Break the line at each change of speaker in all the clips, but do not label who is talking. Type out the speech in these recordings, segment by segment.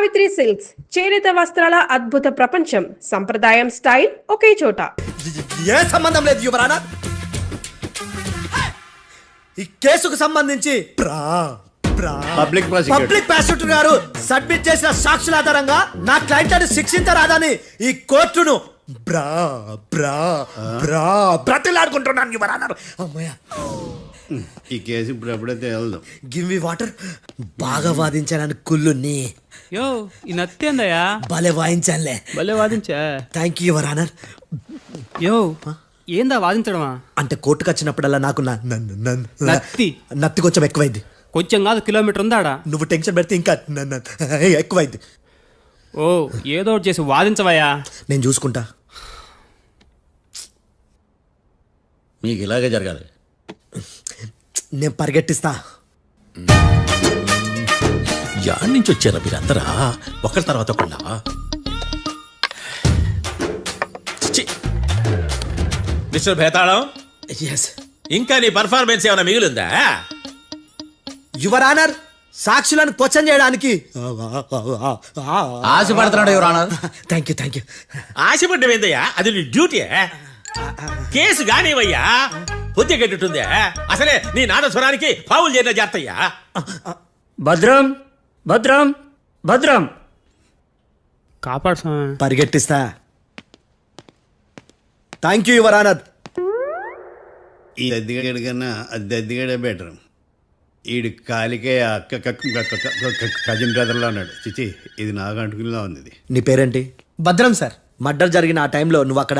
Savitri silks చేనేత వస్త్రాల అద్భుత ప్రపంచం. సంప్రదాయం స్టైల్ ఒకే చోట.
ఏ సంబంధం లేదు యువరానా. ఈ కేసుకు సంబంధించి
పబ్లిక్
ప్రాసిక్యూటర్ గారు సబ్మిట్ చేసిన సాక్షుల ఆధారంగా నా క్లయింట్ శిక్షించరాదని ఈ కోర్టును బ్రతిలాడుకుంటున్నాను యువరానా. అమ్మయ్య,
ఈ కేసు ఇప్పుడు ఎప్పుడైతే వెళ్దాం.
Give me water. బాగా వాదించాలని కుళ్ళుని
యో ఈ నత్తేందయ్యా
భలే వాయించానులే.
భలే వాదించా.
Thank you your honour.
యో ఏందా వాదించడమా?
అంటే కోర్టుకు వచ్చినప్పుడల్లా నాకు నత్తి కొంచెం ఎక్కువైంది.
కొంచెం కాదు, కిలోమీటర్ ఉందాడా.
నువ్వు టెన్షన్ పెడితే ఇంకా ఎక్కువైంది.
ఓ ఏదో ఒకటి చేసి వాదించవయ్యా.
నేను చూసుకుంటా.
మీకు ఇలాగే జరగాలి.
నేను పరిగెట్టిస్తా.
యాడ్ నుంచి వచ్చారా మీరందరా ఒకరి తర్వాత ఒకళ్ళ? మిస్టర్ భేతాళం, ఇంకా నీ పర్ఫార్మెన్స్ ఏమైనా మిగిలిందా?
యువర్ ఆనర్, సాక్షులను క్వశ్చన్ చేయడానికి
ఆశపడుతున్నాడు యువర్ ఆనర్.
Thank you.
ఆశపడ్డం ఏందయ్యా, అది నీ డ్యూటీ. కేసు గానివయ్యా, పొద్దు కట్టుందే. అసలే నీ నాదస్వరానికి పావులు చేరిన జాతయ్యా.
భద్రం భద్రం భద్రం.
కాపాడు స్వామి.
పరిగెట్టిస్తా. Thank you your honour.
ఈ దద్దిగడి కన్నా అది దద్దిగడే బెటర్. ఈడు కాలికే కజిన్ బ్రదర్లో ఉన్నాడు. చిచి, ఇది నాగంటుకులా ఉంది. ఇది
నీ పేరేంటి?
భద్రం సార్.
మర్డర్ జరిగిన ఆ టైంలో నువ్వు అక్కడ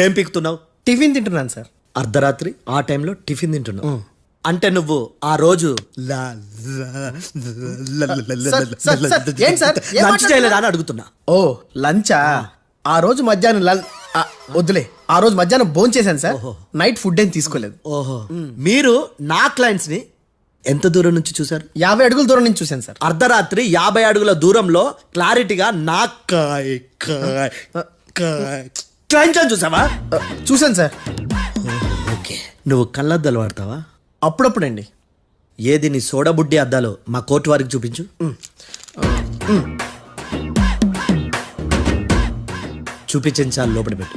ఏం పీకుతున్నావు?
టిఫిన్ తింటున్నాను సార్.
అర్ధరాత్రి ఆ టైంలో టిఫిన్ తింటున్నావు అంటే నువ్వు ఆ రోజు లంచ్ చేయలేదా అని అడుగుతున్నా.
ఓ లంచా? ఆ రోజు మధ్యాహ్నం వద్దులే, ఆ రోజు మధ్యాహ్నం భోజనం చేశాను సార్. నైట్ ఫుడ్ ఏం తీసుకోలేదు.
ఓహో, మీరు నా క్లయింట్స్ ని ఎంత దూరం నుంచి చూసారు?
50 అడుగుల దూరం నుంచి చూశాను సార్.
అర్ధరాత్రి 50 అడుగుల దూరంలో క్లారిటీగా నా క్లయింట్లను చూసావా?
చూశాను సార్.
ఓకే, నువ్వు కళ్ళద్దాలు వాడతావా?
అప్పుడప్పుడండి.
ఏది నీ సోడబుడ్డి అద్దాలు మా కోర్టు వారికి చూపించు. చూపించాలి, లోపల పెట్టు.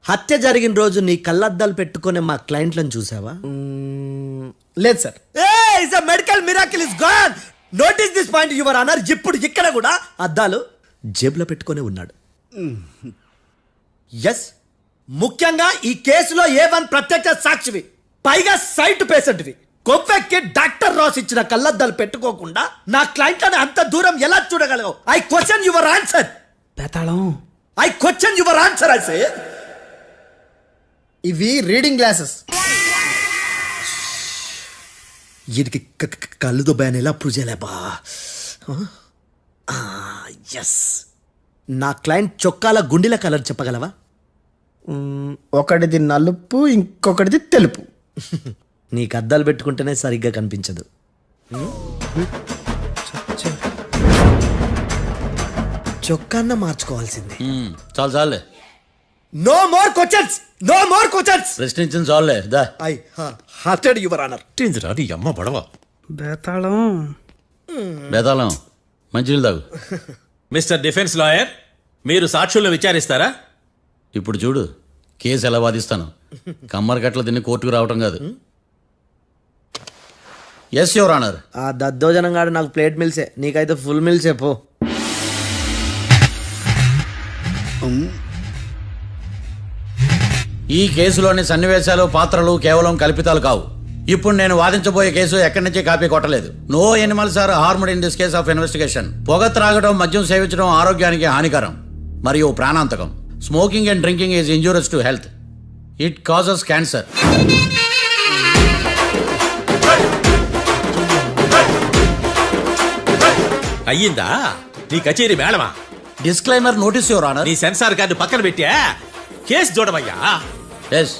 హత్య జరిగిన రోజు నీ కళ్ళద్దాలు పెట్టుకునే మా క్లయింట్లను చూసావా?
లేదు sir.
Medical miracle is gone. Notice this point your honour. ఇప్పుడు ఇక్కడ కూడా అద్దాలు జేబులో పెట్టుకునే ఉన్నాడు. ఎస్, ముఖ్యంగా ఈ కేసులో A1 ప్రత్యక్ష సాక్షివి, పైగా సైట్ పేషెంట్వి. కొవ్వెక్కి డాక్టర్ రాస్ ఇచ్చిన కళ్ళద్దాలు పెట్టుకోకుండా నా క్లయింట్లను అంత దూరం ఎలా చూడగలవు? I question your answer.
భేతాళం,
I question your answer. I say
ఇవి రీడింగ్ గ్లాసెస్.
వీటికి కళ్ళు దుబ్బాయని ఎలా ప్రూవ్ చేయలేబా? ఎస్, నా క్లయింట్ చొక్కాల గుండెల కలర్ చెప్పగలవా?
ఒకటిది నలుపు, ఇంకొకటిది తెలుపు.
నీకు అద్దాలు పెట్టుకుంటేనే సరిగ్గా కనిపించదు. చొక్కాన్న మార్చుకోవాల్సింది.
చాలు చాలే.
No more questions, no more questions.
ప్రశ్నించిన చాలులే. That
I hurted your honour.
ఏందిరా నీ అమ్మ బడవ?
భేతాళం.
బేతాళం, మంచినీళ్ళు తాగు.
మిస్టర్ డిఫెన్స్ లాయర్, మీరు సాక్షులను విచారిస్తారా?
ఇప్పుడు చూడు కేసు ఎలా వాదిస్తాను. కమ్మరి కట్ల తిని కోర్టుకు రావటం కాదు. Yes your honour.
ఆ దద్దోజనం గాడు నాకు ప్లేట్ మిల్సే, నీకైతే ఫుల్ మిల్సే పో.
ఈ కేసులోని సన్నివేశాలు, పాత్రలు కేవలం కల్పితాలు కావు. ఇప్పుడు నేను వాదించబోయే కేసు ఎక్కడి నుంచి కాపీ కొట్టలేదు. No animals are harmed in this case of investigation. పొగ త్రాగడం, మద్యం సేవించడం ఆరోగ్యానికి హానికరం మరియు ప్రాణాంతకం. Smoking and drinking is injurious to health. It causes cancer.
అయ్యిందా నీ కచేరీ మేడమా?
Disclaimer notice your honour.
నీ సెన్సార్ కార్డు పక్కన పెట్టా కేసు చూడమయ్యా.
Yes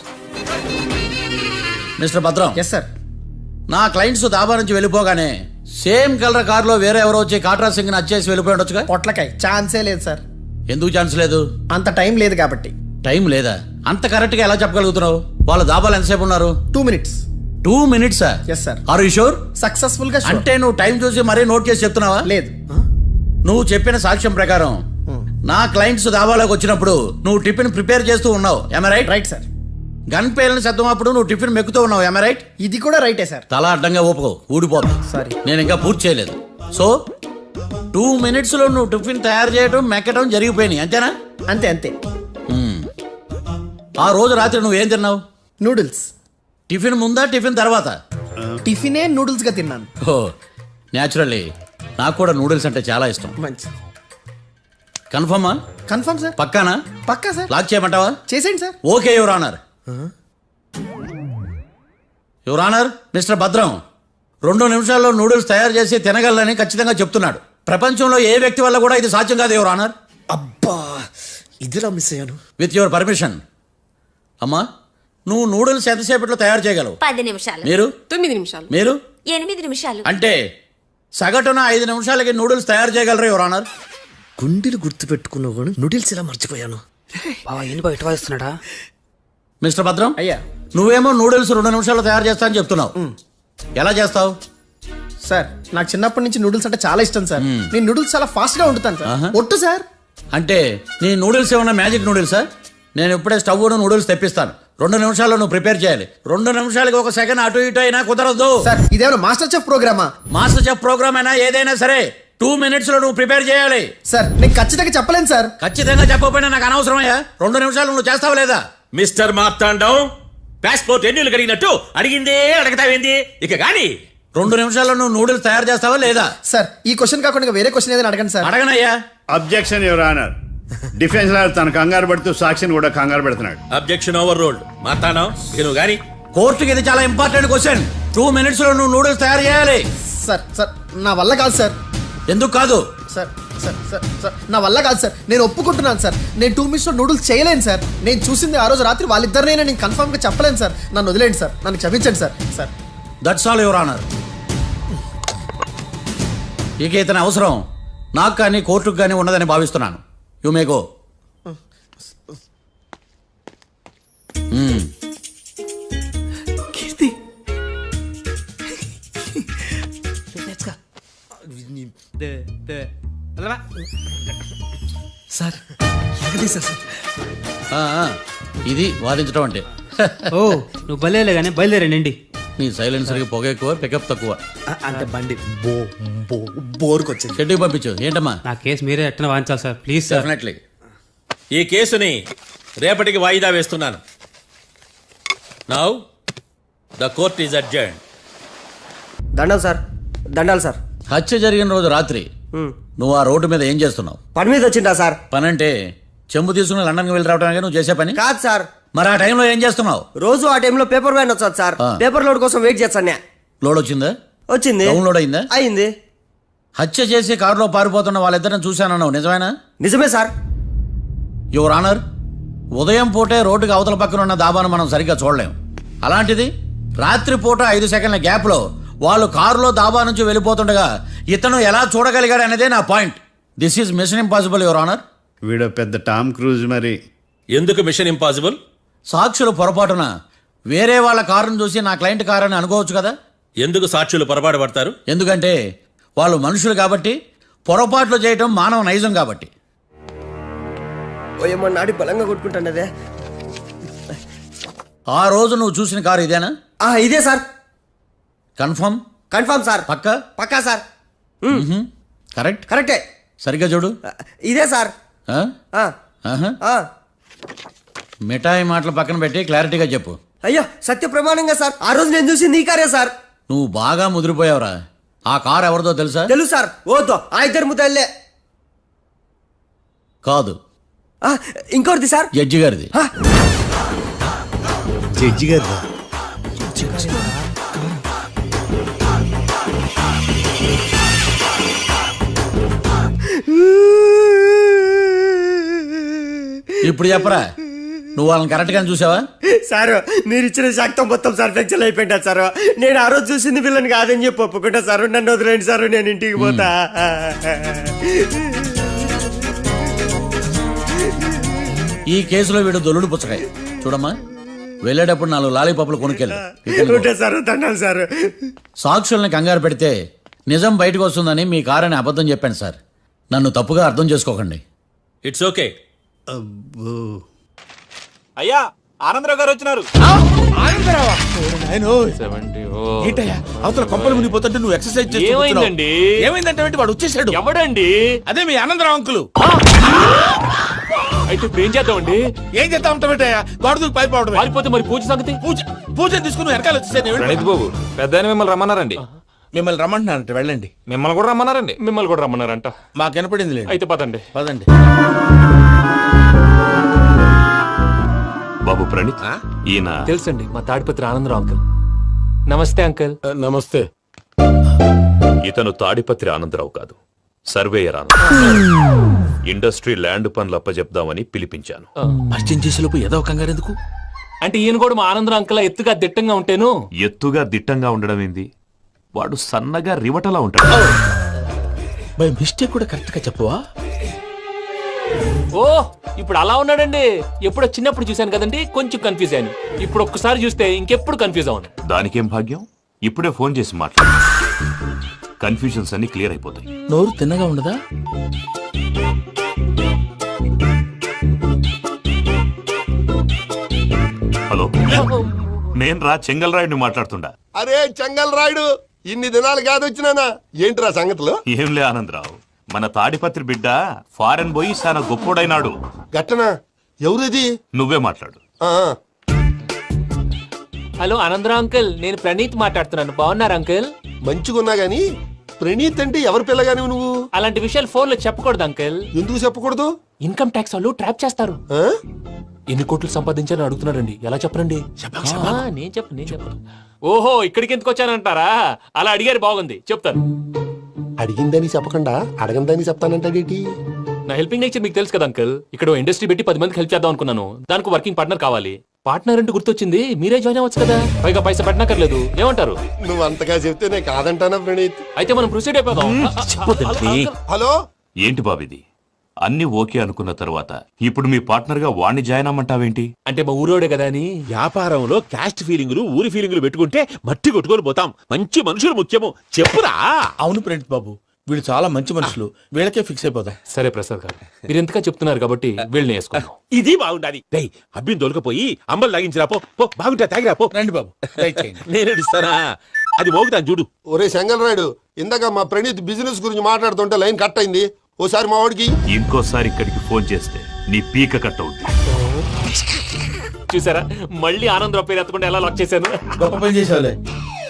mister Bhadram.
Yes sir.
నా క్లయింట్స్ దాబా నుంచి వెళ్ళిపోగానే సేమ్ కలర్ కారులో వేరే ఎవరో వచ్చి కాట్రా సింగ్ ని వచ్చేసి వెళ్ళిపోయి ఉండొచ్చుగా?
పొట్లకాయ ఛాన్సే లేదు సార్.
ఎందుకు ఛాన్స్ లేదు?
అంత టైం లేదు కాబట్టి.
టైం లేదా? అంత కరెక్ట్గా ఎలా చెప్పగలుగుతున్నావు? వాళ్ళు దాబాలు ఎంతసేపు ఉన్నారు?
2 minutes.
2 minutes
Yes, sir.
Are you sure?
Successful గా sure.
అంటే నువ్వు టైం చూసి మరీ నోట్ చేసి చెప్తున్నావా?
లేదు
నువ్వు చెప్పిన సాక్ష్యం ప్రకారం నా క్లయింట్స్ దాబాలోకి వచ్చినప్పుడు నువ్వు టిఫిన్ ప్రిపేర్ చేస్తూ ఉన్నావు. ఎమ రైట్?
Right sir.
గన్ పేలిన శబ్దం అప్పుడు నువ్వు టిఫిన్ మెక్కుతూ ఉన్నావు. ఎమ రైట్?
ఇది కూడా రైటే సార్.
తల అడ్డంగా ఊపుకో, ఊడిపోతుంది.
Sorry.
నేను ఇంకా పూర్తి చేయలేదు. సో 2 minutes లో నువ్వు టిఫిన్ తయారు చేయడం మెక్కడం జరిగిపోయినాయి అంతేనా?
అంతే అంతే.
ఆ రోజు రాత్రి నువ్వేం తిన్నావు?
నూడిల్స్.
టిఫిన్ ముందా టిఫిన్ తర్వాత?
టిఫినే నూడిల్స్ గా తిన్నాను.
ఓ న్యాచురల్లీ నాకు కూడా నూడిల్స్ అంటే చాలా ఇష్టం.
మంచి.
కన్ఫర్మా?
Confirm sir.
పక్కానా?
పక్కా సార్.
లాక్ చేయమంటావా?
చేసేయండి sir.
Okay your honour. Your honour, mister Bhadram 2 నిమిషాల్లో నూడిల్స్ తయారు చేసి తినగలని ఖచ్చితంగా చెప్తున్నాడు. ప్రపంచంలో ఏ వ్యక్తి వల్ల కూడా ఇది సాధ్యం కాదు యువర్ ఆనర్.
అబ్బా ఇదిలా మిస్ అయ్యాను.
With your permission. అమ్మా, నువ్వు నూడిల్స్ ఎంతసేపట్లో తయారు చేయగలవు?
10 నిమిషాలు.
మీరు?
9 నిమిషాలు.
మీరు?
8 నిమిషాలు.
అంటే సగటున 5 నిమిషాలకి నూడిల్స్ తయారు చేయగలరు యువర్ ఆనర్.
గుండెలు గుర్తు పెట్టుకున్నావు కానీ నూడిల్స్ ఇలా మర్చిపోయాను.
బావా ఏంటి బయట వాయిస్తున్నాడా?
మిస్టర్ భద్రం,
అయ్యా.
నువ్వేమో నూడిల్స్ 2 నిమిషాల్లో తయారు చేస్తా అని చెప్తున్నావు. ఎలా చేస్తావు?
సార్ నాకు చిన్నప్పటి నుంచి నూడిల్స్ అంటే చాలా ఇష్టం సార్. నేను నూడిల్స్ చాలా ఫాస్ట్ గా వండుతాను సార్.
ఆహా.
ఒట్టు సార్.
అంటే నీ నూడిల్స్ ఏమన్నా మ్యాజిక్ నూడిల్సా? నేను ఇప్పుడే స్టవ్ నూడిల్స్ తెప్పిస్తాను. 2 నిమిషాల్లో నువ్వు ప్రిపేర్ చేయాలి. 2 నిమిషాలకి 1 సెకండ్ అటు ఇటు అయినా కుదరదు.
సార్ ఇదేమైనా మాస్టర్ చెఫ్ ప్రోగ్రామా?
మాస్టర్ చెఫ్ ప్రోగ్రామ్ అయినా ఏదైనా సరే 2 minutes లో నువ్వు ప్రిపేర్ చేయాలి.
సార్ నేను ఖచ్చితంగా చెప్పలేను సార్.
ఖచ్చితంగా చెప్పకపోయినా నాకు అనవసరమయ్యా. 2 నిమిషాలు నువ్వు చేస్తావా లేదా?
మిస్టర్ మార్తాండం, పాస్పోర్ట్ ఎన్నిళ్ళు కడిగినట్టు అడిగిందే అడగతావేంది? ఇక గాని
2 నిమిషాల్లో నువ్వు నూడిల్స్ తయారు చేస్తావా లేదా?
సార్ ఈ క్వశ్చన్ కాకుండా ఇంకా వేరే క్వశ్చన్ ఏదైనా అడగండి సార్.
అడగనయ్యా.
Objection your honour. Defence lawyer తన కంగారు పడుతూ సాక్షిని కూడా కంగారు పెడుతున్నాడు.
Objection over ruled. మార్తాండం, ఇక నువ్వు గాని
కోర్టుకి ఇది చాలా ఇంపార్టెంట్ క్వశ్చన్. 2 minutes లో నువ్వు నూడిల్స్ తయారు చేయాలి.
సార్ సార్ నా వల్ల కాదు సార్.
ఎందుకు కాదు?
సార్ సార్ సార్ సార్ నా వల్ల కాదు సార్. నేను ఒప్పుకుంటున్నాను సార్. నేను 2 minutes లో నూడిల్స్ చేయలేను సార్. నేను చూసింది ఆ రోజు రాత్రి వాళ్ళిద్దరినైనా నేను కన్ఫర్మ్ గా చెప్పలేను సార్. నన్ను వదిలేండి సార్. నన్ను క్షమించండి sir. Sir
that's all your honour. ఇక ఇతని అవసరం నాకు కానీ కోర్టుకు కానీ ఉన్నదని భావిస్తున్నాను. You may go.
Keerthi sir ఎలాగది సార్?
ఇది వాదించడం అంటే.
ఓ నువ్వు బయలుదేరలే కానీ బయలుదేరండి.
నీ సైలెన్సర్కి పొగ ఎక్కువ, పికప్ తక్కువ.
అంటే బండి బోర్కి వచ్చింది.
షెడ్యూల్ పంపించు. ఏంటమ్మా?
నా కేసు మీరే ఎట్టన వాయించాలి సార్, ప్లీజ్ సార్.
డెఫినెట్లీ.
ఈ కేసుని రేపటికి వాయిదా వేస్తున్నాను. Now the court is adjourned.
దండాలు సార్, దండాలు సార్.
హత్య జరిగిన రోజు రాత్రి నువ్వు ఆ రోడ్డు మీద ఏం చేస్తున్నావు?
పని మీద వచ్చిందా సార్?
పని అంటే చెంబు తీసుకుని లండన్కి వెళ్ళి రావడానికి నువ్వు చేసే పని
కాదు సార్.
మరి ఆ టైంలో ఏం చేస్తున్నావు?
రోజు ఆ టైంలో పేపర్ వ్యాన్ వచ్చాది సార్. పేపర్ లోడ్ కోసం వెయిట్ చేస్తాను.
లోడ్ వచ్చిందా?
వచ్చింది.
డౌన్లోడ్ అయిందా?
అయింది.
హత్య చేసి కారులో పారిపోతున్న వాళ్ళిద్దరిని చూశానన్నావు, నిజమేనా?
నిజమే సార్.
యువర్ ఆనర్, ఉదయం పూటే రోడ్డుకి అవతల పక్కన ఉన్న దాబాను మనం సరిగ్గా చూడలేం. అలాంటిది రాత్రి పూట 5 సెకండ్ల గ్యాప్లో వాళ్ళు కారులో దాబా నుంచి వెళ్ళిపోతుండగా ఇతను ఎలా చూడగలిగాడు అనేదే నా point. This is mission impossible your honour.
వీడో పెద్ద టామ్ క్రూజ్ మరి.
ఎందుకు మిషన్ ఇంపాసిబుల్?
సాక్షులు పొరపాటున వేరే వాళ్ళ కారును చూసి నా క్లయింట్ కారు అని అనుకోవచ్చు కదా.
ఎందుకు సాక్షులు పొరపాటు పడతారు?
ఎందుకంటే వాళ్ళు మనుషులు కాబట్టి, పొరపాట్లు చేయటం మానవ నైజం కాబట్టి.
ఏమో నాడి బలంగా కొట్టుకుంటానదే.
ఆ రోజు నువ్వు చూసిన కారు ఇదేనా?
ఇదే సార్.
కన్ఫర్మ్?
Confirm sir.
పక్కా?
పక్కా సార్.
కరెక్ట్?
కరెక్టే.
సరిగ్గా చూడు.
ఇదే సార్.
ఆ?
ఆ,
ఆహా.
ఆ.
మిఠాయి మాటలు పక్కన పెట్టి క్లారిటీగా చెప్పు.
అయ్యో సత్య ప్రమాణంగా సార్, ఆ రోజు నేను చూసింది ఈ కారే సార్.
నువ్వు బాగా ముదిరిపోయావురా. ఆ కారు ఎవరిదో తెలుసా?
తెలుసు సార్. ఓతో ఆ ఇద్దరు ముద్దల్లే.
కాదు,
ఇంకోటిది సార్.
జడ్జి గారిది.
జడ్జి గారు
ఇప్పుడు చెప్పరా, నువ్వు వాళ్ళని కరెక్ట్గా చూసావా?
సార్ మీరు ఇచ్చిన శాక్తం మొత్తం సార్ ఫ్రాక్చర్ అయిపోయింటా సార్. నేను ఆ రోజు చూసింది వీళ్ళని కాదని చెప్పి ఒప్పుకుంటా సార్. నన్ను వదిలేండి సార్, నేను ఇంటికి పోతా.
ఈ కేసులో వీడు దొల్లుడు పుచ్చకాయ. చూడమ్మా, వెళ్ళేటప్పుడు 4 లాలీపాపులు కొనుక్కెళ్ళు
ఉంటే సార్ దండాలి సార్.
సాక్షుల్ని కంగారు పెడితే నిజం బయటకు వస్తుందని మీ కారని అబద్ధం చెప్పాను సార్. నన్ను తప్పుగా అర్థం చేసుకోకండి.
It's okay.
అయ్యా ఆనందరావు గారు వచ్చినారు.
అవతల కొంపలు మునిగిపోతుంటే నువ్వు ఎక్సర్సైజ్ చేస్తూ
ఏమైందండి?
ఏమైందంటే వాడు వచ్చేసాడు.
ఎవడండి?
అదే మీ ఆనందరావు అంకులు.
అయితే ఇప్పుడు ఏం చేద్దామండి?
ఏం చేస్తా ఉంటావేటయ్యా? గొడవకు పైపోవడం.
పారిపోతే మరి పూజ సంగతి?
పూజ తీసుకుని వెనకాల వచ్చేసాను.
ప్రణీత్ బాబు పెద్ద మిమ్మల్ని రమ్మన్నారండి.
మిమ్మల్ని రమ్మంటున్నారంట, వెళ్ళండి.
మిమ్మల్ని కూడా రమ్మన్నారండి. మిమ్మల్ని కూడా రమ్మన్నారంట.
మాకు వినపడింది లేదు.
అయితే పదండి.
పదండి.
బాబు ప్రణీత్, ఈయన
తెలుసండి, మా తాడిపత్రి ఆనందరావు అంకుల్. నమస్తే అంకుల్.
నమస్తే. ఇతను తాడిపత్రి ఆనందరావు కాదు, సర్వేయర్ ఆనందరావు. ఇండస్ట్రీ ల్యాండ్ పనులు అప్పజెప్దామని పిలిపించాను.
పరిచయం చేసేలోపు ఏదో కంగారు ఎందుకు?
అంటే ఈయన కూడా మా ఆనందరావు అంకుల్ ఎత్తుగా దిట్టంగా ఉంటేను.
ఎత్తుగా దిట్టంగా ఉండడం ఏంది? వాడు సన్నగా రివటలా ఉంటాడు.
బై మిస్టేక్ కూడా కరెక్ట్ గా చెప్పవా?
ఓ ఇప్పుడు అలా ఉన్నాడండి. ఎప్పుడో చిన్నప్పుడు చూశాను కదండి, కొంచెం కన్ఫ్యూజ్ అయ్యాను. ఇప్పుడు ఒక్కసారి చూస్తే ఇంకెప్పుడు కన్ఫ్యూజ్ అవును.
దానికేం భాగ్యం, ఇప్పుడే ఫోన్ చేసి మాట్లాడు. కన్ఫ్యూజన్స్ అన్ని క్లియర్ అయిపోతాయి.
నోరు తిన్నగా ఉండదా?
హలో, నేను రా చెంగల్రాయుడిని మాట్లాడుతుండా.
అరే చెంగల్ రాయుడు, ఇన్ని దినాలు కాదు వచ్చినానా? ఏంట్రా సంగతులు?
ఏంలే ఆనందరావు, మన తాడిపత్రి బిడ్డ ఫారెన్ పోయి చాలా గొప్పోడైనాడు.
గట్టనా? ఎవరిది?
నువ్వే మాట్లాడు.
ఆ,
హలో ఆనందరావు అంకుల్, నేను ప్రణీత్ మాట్లాడుతున్నాను. బాగున్నారు అంకుల్?
మంచిగున్నా గాని ప్రణీత్ అంటే ఎవరి పిల్లగాని నువ్వు?
అలాంటి విషయాలు ఫోన్ లో చెప్పకూడదు అంకుల్.
ఎందుకు చెప్పకూడదు?
ఇన్కమ్ ట్యాక్స్ వాళ్ళు ట్రాప్ చేస్తారు.
ఆ?
ఎన్ని కోట్లు సంపాదించాలని అడుగుతున్నారండి. ఎలా చెప్పరండి? నేను చెప్పను. ఓహో, ఇక్కడికి ఎందుకు వచ్చానంటారా? అలా అడిగారు, బాగుంది, చెప్తాను.
అడిగిందని చెప్పకుండా అడగందని చెప్తానంటాడేటి?
నా హెల్పింగ్ నేచర్ మీకు తెలుసు కదా అంకుల్. ఇక్కడ ఇండస్ట్రీ పెట్టి 10 మందికి హెల్ప్ చేద్దాం అనుకున్నాను. దానికి వర్కింగ్ పార్ట్నర్ కావాలి. పార్ట్నర్ అంటే గుర్తొచ్చింది, మీరే జాయిన్ అవ్వచ్చు కదా. పైగా పైసా పెట్టనక్కర్లేదు. ఏమంటారు?
నువ్వు అంతగా చెప్తే నేను కాదంటానా ప్రణీత్?
అయితే మనం ప్రొసీడ్ అయిపోదాం.
హలో,
ఏంటి బాబిది? అన్ని ఓకే అనుకున్న తర్వాత ఇప్పుడు మీ పార్ట్నర్ గా వాణ్ణి జాయిన్ అమ్మంటావేంటి?
అంటే మా ఊరోడే కదా అని.
వ్యాపారంలో క్యాస్ట్ ఫీలింగులు, ఊరి ఫీలింగులు పెట్టుకుంటే మట్టి కొట్టుకొని పోతాం. మంచి మనుషులు ముఖ్యము. చెప్పురా. అవును ప్రణీత్ బాబు, వీళ్ళు చాలా మంచి మనుషులు. వీళ్ళకే ఫిక్స్ అయిపోతాం.
సరే ప్రసాద్ గారు, మీరు ఎంతగా చెప్తున్నారు కాబట్టి వీళ్ళని వేసుకున్నాం.
ఇది బాగుండాలి. డై అబ్బిని దొలకపోయి అంబలు లాగించిరా. పో బాగుంటా, తాగిరా పో. రండి బాబు, నేను ఇస్తానా? అది మోగుతాను చూడు.
ఒరే చెంగల్ రాయుడు, ఇందాక మా ప్రణీత్ బిజినెస్ గురించి మాట్లాడుతుంటే లైన్ కట్ అయింది. ఓసారి మా వాడికి
ఇంకోసారి ఇక్కడికి ఫోన్ చేస్తే నీ పీక కట్ అవుతుంది.
చూసారా, మళ్ళీ ఆనందరావు పేరు ఎత్తకుండా ఎలా లాక్ చేశాను.
గొప్ప పని చేసేవాళ్ళే.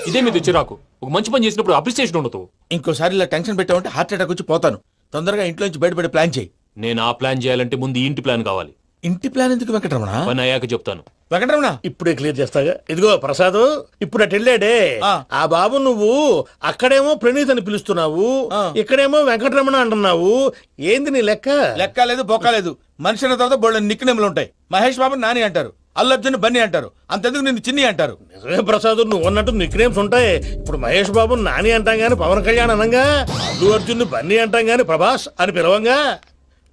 ఇదే మీద చిరాకు. ఒక మంచి పని చేసినప్పుడు అప్రిసియేషన్ ఉండదు.
ఇంకోసారి ఇలా టెన్షన్ పెట్టామంటే హార్ట్ అటాక్ వచ్చి పోతాను. తొందరగా ఇంట్లో నుంచి బయటపడే ప్లాన్ చేయి.
నేను ఆ ప్లాన్ చేయాలంటే ముందు ఇంటి ప్లాన్ కావాలి.
ఇంటి ప్లాన్ ఎందుకు వెంకటరమణ?
పని అయ్యాక చెప్తాను.
వెంకటరమణ ఇప్పుడే క్లియర్ చేస్తాగా. ఇదిగో ప్రసాద్, ఇప్పుడు అటు వెళ్ళాడే ఆ బాబు, నువ్వు అక్కడేమో ప్రణీత్ అని పిలుస్తున్నావు, ఇక్కడేమో వెంకటరమణ అంటున్నావు. ఏంది నీ లెక్క? లెక్క లేదు, బొక్క లేదు. మనిషి అన్న తర్వాత బోళ్ళ నిక్నెములు ఉంటాయి. మహేష్ బాబు నాని అంటారు, అల్లు అర్జున్ బన్నీ అంటారు, అంతెందుకు నిన్ను చిన్ని అంటారు. నిజమే ప్రసాద్, నువ్వు అన్నట్టు నిక్నేమ్స్ ఉంటాయి. ఇప్పుడు మహేష్ బాబు నాని అంటాం గాని పవన్ కళ్యాణ్ అనంగా, అల్లు అర్జున్ బన్నీ అంటాం గాని ప్రభాస్ అని పిలవంగా.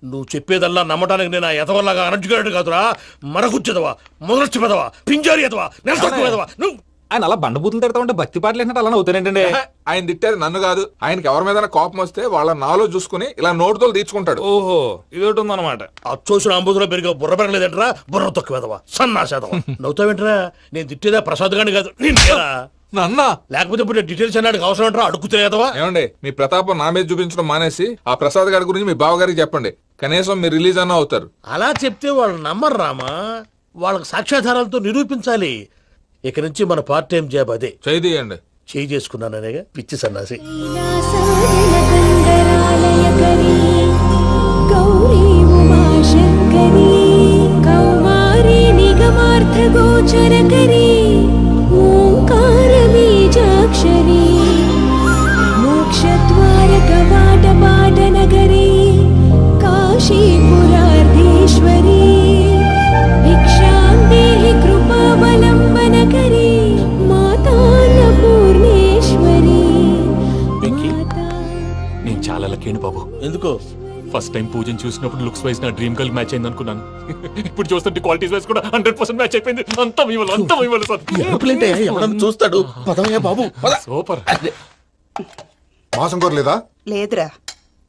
నువ్వు చెప్పేదల్లా నమ్మటానికి నేను ఎతవల్లాగా అనర్జుకేటెడ్ కాదురా. మరగుచ్చదవా, మొదలచ్చి పెదవా, పింజారి ఎదవా, నెలసొక్కుదవా నువ్వు.
ఆయన అలా బండబూతులు తిడతా ఉంటే భక్తి పాటలు ఏంటంటే అలా అవుతానంటే. ఆయన తిట్టేది నన్ను కాదు, ఆయనకి ఎవరి మీద కోపం వస్తే వాళ్ళ నాలో చూసుకుని ఇలా నోటుతో తీర్చుకుంటాడు. ఓహో, ఇది ఒకటి ఉందన్నమాట.
అచ్చోసిన అంబుధులో పెరిగే బుర్ర పెరగలేదంటరా, బుర్ర తొక్కువేదవా, సన్నాసేదవా. నవ్వుతావేంటరా? నేను తిట్టేదా ప్రసాద్ గాని కాదు,
నన్న.
లేకపోతే ఇప్పుడు డీటెయిల్స్ అన్నాడు అవసరం అంటారా? అడుగుతాయేదవా.
ఏమండి, మీ ప్రతాపం నా మీద చూపించడం మానేసి ఆ ప్రసాద్ గారి గురించి మీ బావగారికి చెప్పండి. కనీసం మీరు రిలీజ్ అన్న అవుతారు.
అలా చెప్తే వాళ్ళు నమ్మరు రామా. వాళ్ళకి సాక్ష్యాధారాలతో నిరూపించాలి. ఇక నుంచి మన పార్ట్ టైం జాబ్ అదే.
చేయండి.
చేయి చేసుకున్నాననేగా పిచ్చి సన్నాసి.
నేను చాలా లక్కీ బాబు.
ఎందుకు?
ఫస్ట్ టైం పూజను చూసినప్పుడు లుక్స్ వైజ్ నా డ్రీమ్ గర్ల్ మ్యాచ్ అయింది అనుకున్నాను. ఇప్పుడు చూస్తుంటే క్వాలిటీస్ వైజ్ కూడా 100% మ్యాచ్ అయిపోయింది. అంతా మీ వల్ల సార్.
చూస్తాడు పదవయ్యా బాబు
సూపర్.
మాసం కోరలేదా?
లేదురా,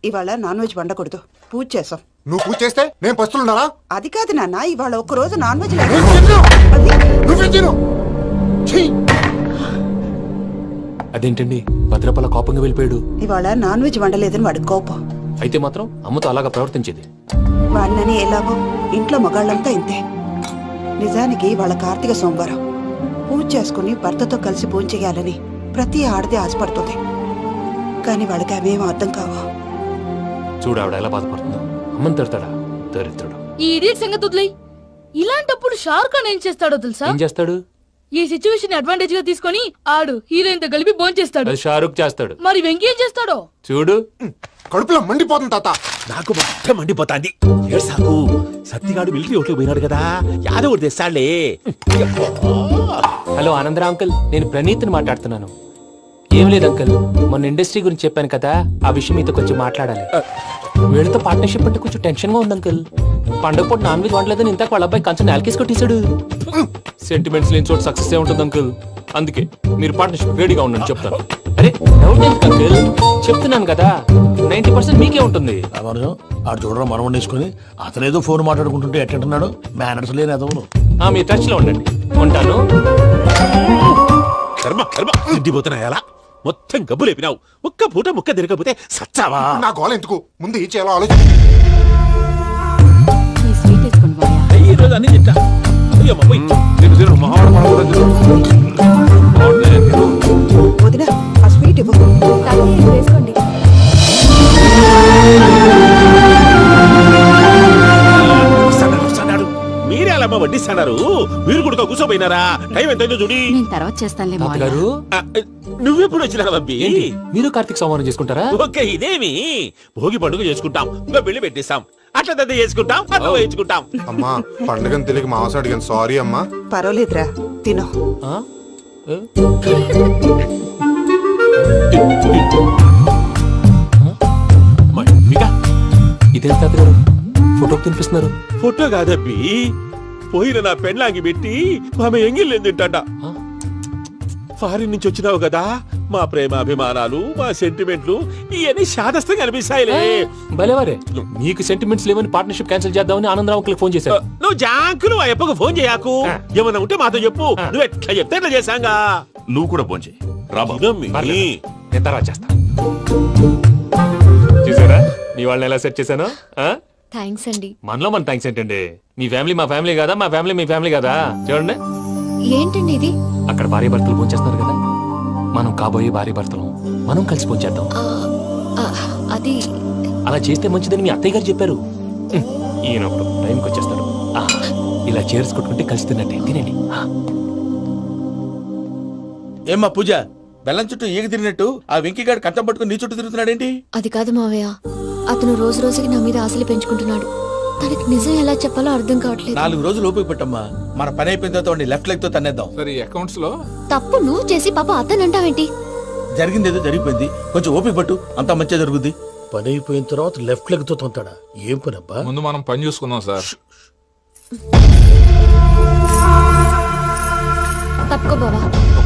ఇవాళ నాన్ వెజ్ వండకూడదు, పూజ చేసాం.
నువ్వు పూజ చేస్తే నేను పస్తులున్నారా?
అది కాదు నాన్న, ఇవాళ ఒక్క రోజు నాన్ వెజ్
నువ్వే తిను. ఛీ!
అదేంటండి భద్రపల కోపంగా వెళ్ళిపోయాడు?
ఇవాళ నాన్ వెజ్ వండలేదని వాడి కోపం.
అయితే మాత్రం అమ్మతో అలాగా ప్రవర్తించేది.
వాడినని ఎలాగో ఇంట్లో మగాళ్ళంతా ఇంతే. నిజానికి వాళ్ళ కార్తీక సోమవారం పూజ చేసుకుని భర్తతో కలిసి పూజ చేయాలని ప్రతి ఆడది ఆశపడుతుంది. కానీ వాడికి అవేం అర్థం కావు.
చూడు ఆవిడ ఎలా బాధపడుతుందో. అమ్మని తిడతాడా దరిద్రుడు.
ఈ ఇడియట్ సంగతి వదిలేయ్. ఇలాంటప్పుడు షారుఖ్ ఖాన్ ఏం చేస్తాడో తెలుసా?
ఏం చేస్తాడు?
ఈ సిచ్యువేషన్ అడ్వాంటేజ్ గా తీసుకొని ఆడు హీరోయిన్ తో కలిపి బోన్ చేస్తాడు.
అది షారుఖ్ చేస్తాడు.
మరి వెంకీ ఏం చేస్తాడో
చూడు.
కడుపులో మండిపోతుంది తాత.
నాకు మొత్తం మండిపోతాంది. సాకు సత్తిగాడు మిలిటరీ ఓట్లు పోయినాడు కదా, యాదవ్ తెస్తాడులే.
హలో ఆనందరా అంకుల్, నేను ప్రణీత్ని మాట్లాడుతున్నాను. ఏం లేదు అంకుల్, మొన్న ఇండస్ట్రీ గురించి చెప్పాను కదా, ఆ విషయం మీతో కొంచెం మాట్లాడాలి. వీళ్ళతో పార్ట్నర్షిప్ అంటే కొంచెం టెన్షన్ గా ఉంది అంకుల్. పండగ పూట నాన్ వెజ్ వండలేదని ఇంతకు వాళ్ళ అబ్బాయి కంచెం నాలుకేసి కొట్టేశాడు. సెంటిమెంట్స్ లేని చోట సక్సెస్ ఏ ఉంటుంది అంకుల్. అందుకే మీరు పార్ట్నర్షిప్ రెడీగా ఉండండి చెప్తాను. అరే డౌట్ ఎందుకు అంకుల్, చెప్తున్నాను కదా 90% మీకే ఉంటుంది.
ఆడు చూడడం మనం వండేసుకుని అతనేదో ఫోన్ మాట్లాడుకుంటుంటే ఎట్టంటున్నాడు. మేనర్స్ లేని అదవును.
మీ టచ్ లో ఉండండి. ఉంటాను.
కర్మ కర్మ తిండిపోతున్నా ఎలా మొత్తం గబ్బు లేపినావు. ఒక్క పూట ముక్క తిరగకపోతే సచ్చావా?
నా గోల ఎందుకు, ముందు ఈ చేయాలో ఆలోచించు.
ఈ రోజు అన్ని చెప్తా.
వదినా, ఆ స్వీట్ ఇవ్వు.
వేసుకోండి.
మీరే అలా వడ్డిస్తున్నారు. మీరు కూడా కూర్చోపోయినారా? టైం ఎంతైందో చూడి.
నేను తర్వాత చేస్తానులే
గారు.
నువ్వెప్పుడు వచ్చినా బంబి?
మీరు కార్తీక్ సంహారం చేసుకుంటారా?
ఓకే, ఇదేమి భోగి పండుగ చేసుకుంటాం, ఇంకా పెళ్లి పెట్టేస్తాం, అట్లా దద్ద చేసుకుంటాం, అట్లా వేయించుకుంటాం.
అమ్మా పండుగని తెలియక మాంసం అడిగాను, సారీ అమ్మా.
పర్వాలేదురా, తినో.
ఇదేం తాత గారు ఫోటోకి తినిపిస్తున్నారు?
ఫోటో కాదబ్బి, పోయిన నా పెళ్ళాంగి పెట్టి ఆమె ఎంగిల్లేం తింటాడ. ఫారిన్ నుంచి వచ్చినావు కదా, మా ప్రేమ అభిమానాలు, మా సెంటిమెంట్లు ఇవన్నీ శాదస్తంగా అనిపిస్తాయిలే.
భలేవారే, మీకు సెంటిమెంట్స్ లేవని పార్ట్నర్షిప్ క్యాన్సిల్ చేద్దామని ఆనందరావు అంకుల్ ఫోన్ చేశారు.
నువ్వు జాంకులు ఆ అప్పకు ఫోన్ చేయకు. ఏమన్నా ఉంటే మాతో చెప్పు. నువ్వు ఎట్లా చెప్తే ఎట్లా చేశాంగా.
నువ్వు కూడా ఫోన్ చేయి.
నేను తర్వాత చేస్తా. చూసారా మీ వాళ్ళని ఎలా సెట్ చేశాను?
థ్యాంక్స్ అండి.
మనలో మన థ్యాంక్స్ ఏంటండి? మీ ఫ్యామిలీ మా ఫ్యామిలీ కదా, మా ఫ్యామిలీ మీ ఫ్యామిలీ కదా. చూడండి,
ఏంటండి ఇది?
అక్కడ భార్య భర్తలు ఫోన్ చేస్తున్నారు కదా, మనం కాబోయే భార్య భర్తలు మనం కలిసి ఫోన్ చేద్దాం.
అది
అలా చేస్తే మంచిదని మీ అత్తయ్య గారు చెప్పారు. ఈయన ఒకడు టైంకి వచ్చేస్తాడు. ఇలా చేర్స్ కొట్టుకుంటే కలిసి తిన్నట్టే. తినండి.
ఏమ్మా పూజ, బెల్లం చుట్టూ ఈగ తిరిగినట్టు ఆ వెంకీగాడు కంటం పట్టుకుని నీ చుట్టూ తిరుగుతున్నాడేంటి?
అది కాదు మావయ్య, అతను రోజు రోజుకి నా మీద ఆశలు పెంచుకుంటున్నాడు. తనకి నిజం ఎలా చెప్పాలో అర్థం కావట్లేదు.
4 రోజులు ఓపిక పట్టమ్మా, మన పని అయిపోయిన తర్వాత లెఫ్ట్ లెగ్ తో తన్నేద్దాం.
సరే అకౌంట్స్ లో
తప్పు నువ్వు చేసి పాప అతను అంటావేంటి?
జరిగిందేదో జరిగిపోయింది, కొంచెం ఓపిక పట్టు, అంతా మంచిగా జరుగుద్ది. పని అయిపోయిన తర్వాత లెఫ్ట్ లెగ్ తో తొంతాడా? ఏం పని అబ్బా?
ముందు మనం పని చూసుకుందాం సార్.
తప్పుకో బావా.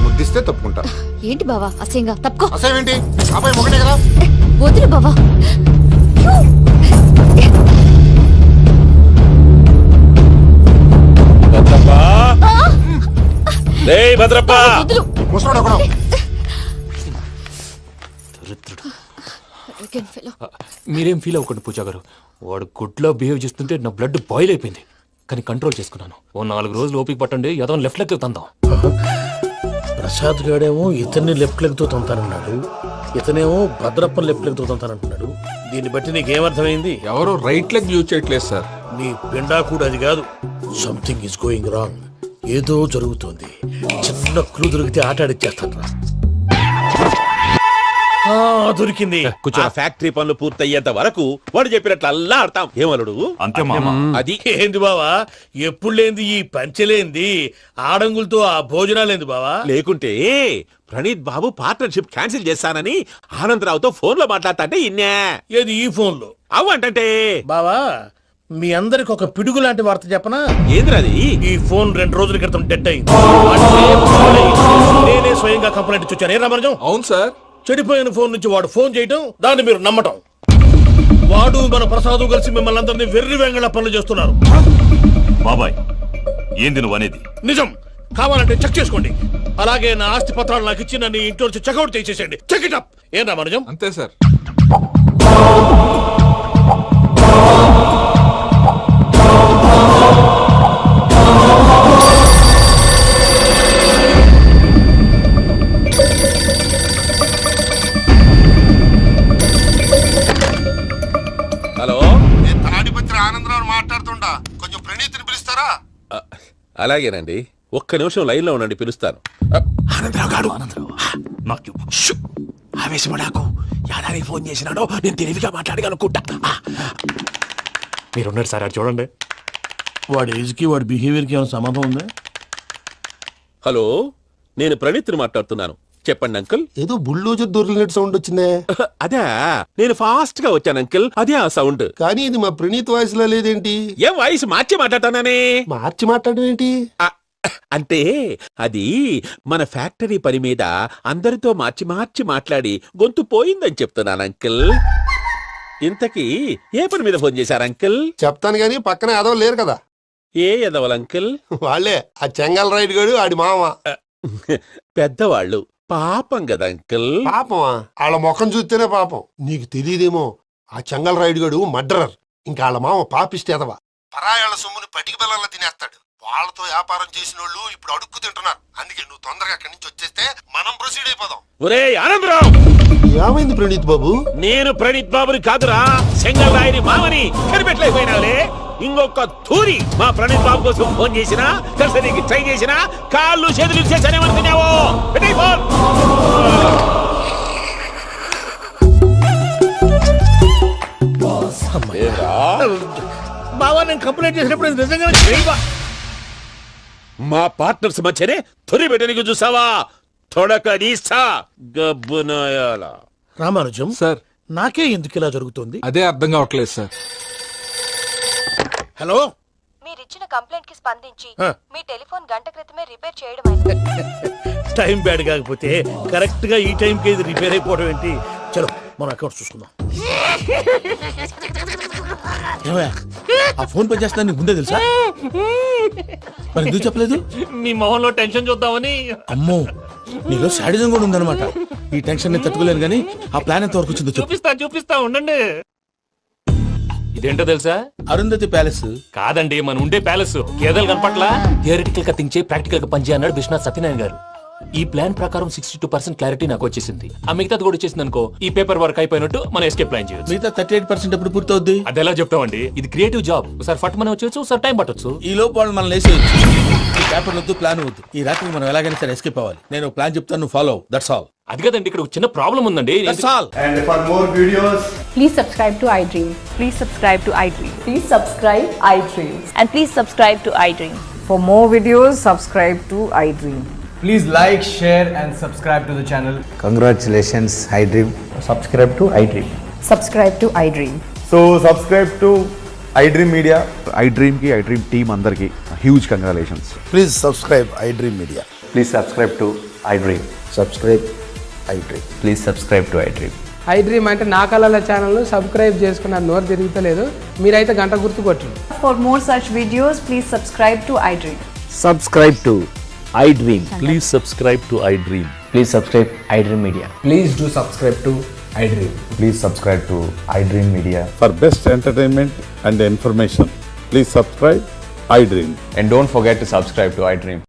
ముద్దిస్తే తప్పుకుంటా.
ఏంటి బావా అసహ్యంగా? తప్పుకో.
అసేమేంటి, అబ్బాయి మొగనే కదా.
వదిలు బావా. వదిలు.
ముసలోడు ఒకడు.
మీరేం ఫీల్ అవ్వకండి పూజా గారు. వాడు గుడ్లో బిహేవ్ చేస్తుంటే నా బ్లడ్ బాయిల్ అయిపోయింది, కానీ కంట్రోల్ చేసుకున్నాను. ఓ 4 రోజులు ఓపిక పట్టండి, ఏదో లెఫ్ట్ లెగ్ తందాం.
ప్రసాద్ గాడేమో ఇతన్ని లెఫ్ట్ లెగ్ తో తొంతానన్నాడు, ఇతనేమో భద్రప్పని లెఫ్ట్ లెగ్ తో తొంతానంటున్నాడు. దీన్ని బట్టి నీకేమర్థమైంది?
ఎవరు రైట్ లెగ్ యూజ్ చేయట్లేదు సార్.
నీ పిండా కూడా అది కాదు. Something is going wrong. ఏదో జరుగుతోంది. చిన్న క్లూ దొరికితే ఆట ఆడిచ్చేస్తాను రా. దొరికింది.
కొంచెం ఫ్యాక్టరీ పనులు పూర్తయ్యేంత వరకు వాడు చెప్పినట్లు అల్లా ఆడతాం ఏమలుడు
అంతే మామ.
అది
ఏంది బావా ఎప్పుడు లేంది ఈ పంచలేంది ఆడంగులతో ఆ భోజనాలేంది బావా?
లేకుంటే ప్రణీత్ బాబు పార్ట్నర్షిప్ క్యాన్సిల్ చేస్తానని ఆనందరావుతో ఫోన్ లో మాట్లాడతాంటే ఇన్నే
ఏది ఈ ఫోన్ లో?
అవ్వంటే
బావా మీ అందరికి ఒక పిడుగు లాంటి వార్త చెప్పనా?
ఏంద్రది?
ఈ ఫోన్ 2 రోజుల క్రితం డెడ్ అయింది. అంటే నేనే స్వయంగా కంప్లైంట్ ఇచ్చి వచ్చాను. ఏ రామరాజం?
అవును సార్.
చెడిపోయిన ఫోన్ నుంచి వాడు ఫోన్ చేయటం, దాన్ని మీరు నమ్మటం. వాడు మన ప్రసాదు కలిసి మిమ్మల్ని అందరినీ వెర్రి వెంగళ పనులు చేస్తున్నారు.
బాబాయ్ ఏంది నువ్వు అనేది?
నిజం. కావాలంటే చెక్ చేసుకోండి. అలాగే నా ఆస్తి పత్రాలు నాకు ఇచ్చి నన్ను ఇంట్లో నుంచి చెక్అౌట్ చేసేసండి. Check it up. ఏం రామరాజం?
అంతే సార్. హలో,
తాడిపత్రి ఆనందరావు మాట్లాడుతుండా, కొంచెం ప్రణీతిని పిలుస్తారా?
అలాగేనండి, ఒక్క నిమిషం లైన్ లో ఉండండి, పిలుస్తాను.
ఆనందరావు గాడు
నాకు చెప్పు.
ఆవేశపడాకు. యాదానికి ఫోన్ చేసినాడో నేను తెలివిగా మాట్లాడగలనుకుంటా. మీరున్నారు సార్, అది చూడండి. వాడి ఏజ్ కి వాడి బిహేవియర్ కి ఏమైనా సంబంధం ఉందా?
హలో, నేను ప్రణీత్ని మాట్లాడుతున్నాను. చెప్పండి అంకుల్.
ఏదో బుల్డోజర్ దొరికినట్టు సౌండ్ వచ్చిందే.
అదే, నేను ఫాస్ట్ గా వచ్చాను అంకుల్, అదే ఆ సౌండ్.
కానీ ఇది మా ప్రణీత్ వాయిస్ లో లేదేంటి?
ఏం వాయిస్ మార్చి మాట్లాడతానని?
మార్చి మాట్లాడడం ఏంటి?
అంటే అది మన ఫ్యాక్టరీ పని మీద అందరితో మార్చి మార్చి మాట్లాడి గొంతు పోయిందని చెప్తున్నాను అంకుల్. ఇంతకీ ఏ పని మీద ఫోన్ చేశారు అంకుల్?
చెప్తాను గానీ పక్కన ఏదో లేరు కదా.
ఏ ఎదవల్ అంకుల్?
వాళ్ళే ఆ చెంగల్ రైడ్ గడు ఆడి మామ.
పెద్దవాళ్ళు, పాపం కదా అంకుల్.
పాపమా? వాళ్ళ ముఖం చూస్తేనే పాపం. నీకు తెలియదేమో, ఆ చెంగల్ రైడ్ గడు మర్డరర్. ఇంకా వాళ్ళ మామ పాపిస్తేదవా. పరాయాళ్ళ సొమ్ముని పటికి బెల్లంలో తినేస్తాడు. వాళ్ళతో వ్యాపారం చేసిన వాళ్ళు ఇప్పుడు అడుక్కు తింటున్నారు. అందుకే నువ్వు తొందరగా అక్కడి నుంచి వచ్చేస్తే మనం ప్రొసీడ్ అయిపోదాం.
ఒరే ఆనందరావు!
ఏమైంది ప్రణీత్ బాబు?
నేను ప్రణీత్ బాబుని కాదురా, సెంగల్ రాయని మామని. కనిపెట్టలేకపోయినావులే. ఇంకొక తూరి మా ప్రణీత్ బాబు కోసం ఫోన్ చేసినా, కలిసి నీకు ట్రై చేసినా, కాళ్ళు చేతులు చేశానేమనుకున్నావో. పెట్టేయ్ ఫోన్.
బావా నేను కంప్లైంట్ చేసినప్పుడు ఇది నిజంగా
మా పార్ట్నర్స్ మధ్యనే తొలి పెట్టడానికి చూసావా? తొడక నీస్తా గబ్బునాయాల.
రామానుజం
సార్,
నాకే ఎందుకు ఇలా జరుగుతుంది?
అదే అర్థం కావట్లేదు సార్.
హలో,
మీరిచ్చిన కంప్లైంట్ కి స్పందించి
ఆ.
మీ టెలిఫోన్ గంట క్రితమే రిపేర్ చేయడం
టైం బ్యాడ్ కాకపోతే కరెక్ట్ గా ఈ టైం కి ఇది రిపేర్ అయిపోవడం ఏంటి? చలో మన అకౌంట్ చూసుకుందాం.
ఆ ఫోన్ పని చేస్తా నీకు ముందే తెలుసా? మరి ఎందుకు చెప్పలేదు?
మీ మొహంలో టెన్షన్ చూద్దామని.
అమ్మో, నీలో శాడిజం కూడా ఉందన్నమాట. ఈ టెన్షన్ ని తట్టుకోలేను కానీ ఆ ప్లాన్ ఎంత వరకు వచ్చిందో చెప్పు.
చూపిస్తా ఉండండి.
ఇదేంటో తెలుసా?
అరుంధతి ప్యాలెస్
కాదండి, మన ఉండే ప్యాలెస్. గేదెలు కనపట్లా? థియరిటికల్ గా థింక్ చేయి, ప్రాక్టికల్ గా పనిచేయ అన్నాడు విశ్వనాథ్ సత్యనారాయణ గారు. ఈ ప్లాన్ ప్రకారం 62% క్లారిటీ నాకు వచ్చేసింది. ఆ మిగతాది కూడా వచ్చేసింది అనుకో, ఈ పేపర్ వర్క్ అయిపోయినట్టు మనం ఎస్కేప్ ప్లాన్ చేయొచ్చు.
మిగతా 38% ఎప్పుడు పూర్తవుద్ది?
అది ఎలా చెప్తామండి? ఇది క్రియేటివ్ జాబ్. ఒకసారి ఫట్ మనం వచ్చేయచ్చు, ఒకసారి టైం పట్టొచ్చు.
ఈ లోపు వాళ్ళు మనం లేసేయచ్చు. ఈ పేపర్ వద్దు, ప్లాన్ వద్దు. ఈ రాత్రికి మనం ఎలాగైనా సరే ఎస్కేప్ అవ్వాలి. నేను ప్లాన్ చెప్తాను, నువ్వు ఫాలో. That's all.
అది కదండి, ఇక్కడ ఒక చిన్న ప్రాబ్లం ఉందండి.
That's all.
And for more videos,
please subscribe to iDream. Please subscribe to iDream. Please subscribe iDream. And please subscribe to iDream.
For more videos, subscribe to iDream.
please like, share and subscribe to the channel.
Congratulations iDream.
Subscribe to iDream.
Subscribe to iDream.
So subscribe to iDream Media.
iDream కి iDream team అందరికి huge congratulations.
Please subscribe iDream media.
Please subscribe to iDream.
Subscribe iDream.
Please subscribe to iDream.
iDream అంటే నా కళల channel subscribe చేసుకున్న నోరు తిరుగుతలేదు. మీరైతే గంట గుర్తు కొట్టండి.
For more such videos, please subscribe to iDream.
Subscribe to iDream.
Please subscribe to iDream.
Please subscribe iDream Media. Please do subscribe to iDream. Please subscribe to iDream Media.
For best entertainment and information please subscribe iDream.
And don't forget to subscribe to iDream.